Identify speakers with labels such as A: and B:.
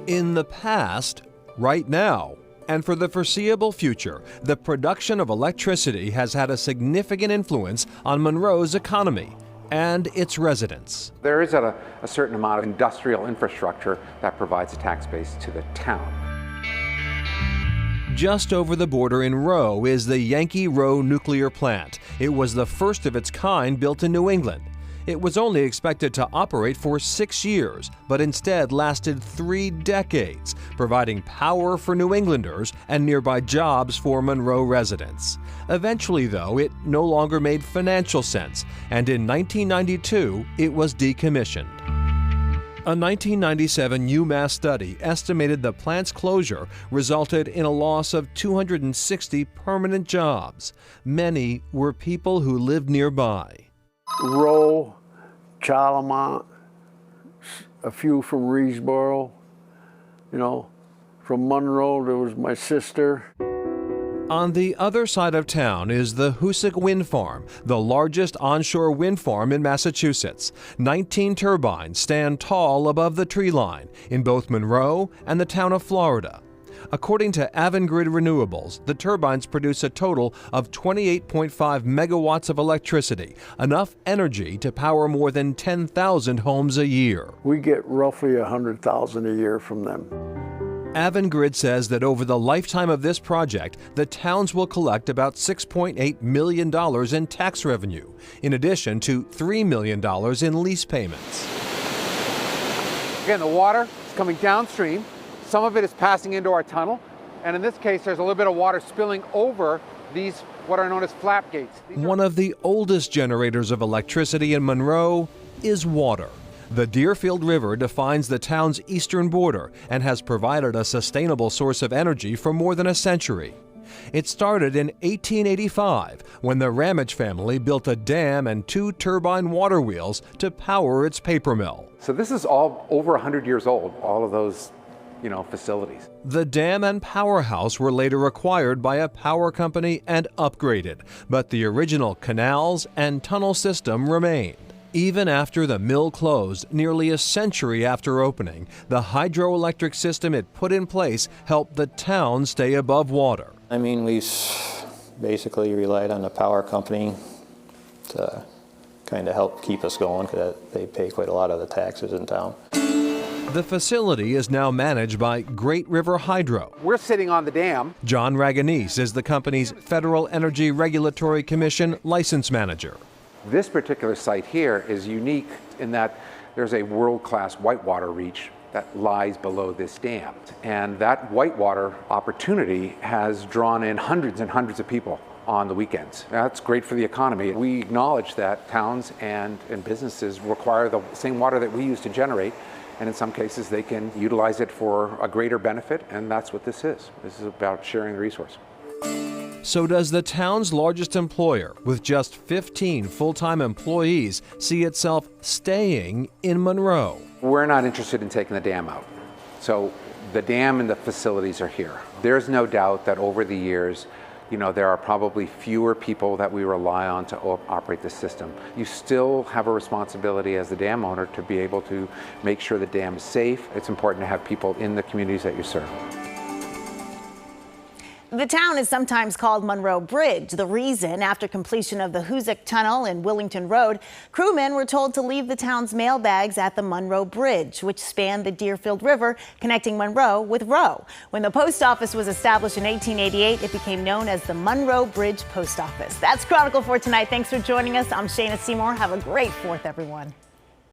A: In the past, right now, and for the foreseeable future, the production of electricity has had a significant influence on Monroe's economy and its residents.
B: There is a certain amount of industrial infrastructure that provides a tax base to the town.
A: Just over the border in Rowe is the Yankee Rowe nuclear plant. It was the first of its kind built in New England. It was only expected to operate for 6 years, but instead lasted 3 decades, providing power for New Englanders and nearby jobs for Monroe residents. Eventually, though, it no longer made financial sense, and in 1992, it was decommissioned. A 1997 UMass study estimated the plant's closure resulted in a loss of 260 permanent jobs. Many were people who lived nearby.
C: Rowe, Charlemont, a few from Reedsboro, from Monroe there was my sister.
A: On the other side of town is the Hoosick Wind Farm, the largest onshore wind farm in Massachusetts. 19 turbines stand tall above the tree line in both Monroe and the town of Florida. According to Avangrid Renewables, the turbines produce a total of 28.5 megawatts of electricity, enough energy to power more than 10,000 homes a year.
C: We get roughly 100,000 a year from them.
A: Avangrid says that over the lifetime of this project, the towns will collect about $6.8 million in tax revenue, in addition to $3 million in lease payments.
B: Again, the water is coming downstream. Some of it is passing into our tunnel, and in this case, there's a little bit of water spilling over these, what are known as flap gates.
A: One of the oldest generators of electricity in Monroe is water. The Deerfield River defines the town's eastern border and has provided a sustainable source of energy for more than a century. It started in 1885 when the Ramage family built a dam and 2 turbine water wheels to power its paper mill.
B: So this is all over 100 years old, all of those facilities.
A: The dam and powerhouse were later acquired by a power company and upgraded, but the original canals and tunnel system remained. Even after the mill closed nearly a century after opening, the hydroelectric system it put in place helped the town stay above water.
D: I mean, we basically relied on the power company to kind of help keep us going because they pay quite a lot of the taxes in town.
A: The facility is now managed by Great River Hydro.
B: We're sitting on the dam.
A: John Raganese is the company's Federal Energy Regulatory Commission license manager.
B: This particular site here is unique in that there's a world-class whitewater reach that lies below this dam. And that whitewater opportunity has drawn in hundreds and hundreds of people on the weekends. That's great for the economy. We acknowledge that towns and businesses require the same water that we use to generate, and in some cases they can utilize it for a greater benefit, and that's what this is. This is about sharing the resource.
A: So does the town's largest employer, with just 15 full-time employees, see itself staying in Monroe?
B: We're not interested in taking the dam out. So the dam and the facilities are here. There's no doubt that over the years, there are probably fewer people that we rely on to operate the system. You still have a responsibility as the dam owner to be able to make sure the dam is safe. It's important to have people in the communities that you serve.
E: The town is sometimes called Monroe Bridge. The reason, after completion of the Hoosick Tunnel and Willington Road, crewmen were told to leave the town's mailbags at the Monroe Bridge, which spanned the Deerfield River, connecting Monroe with Rowe. When the post office was established in 1888, it became known as the Monroe Bridge Post Office. That's Chronicle for tonight. Thanks for joining us. I'm Shayna Seymour. Have a great 4th, everyone.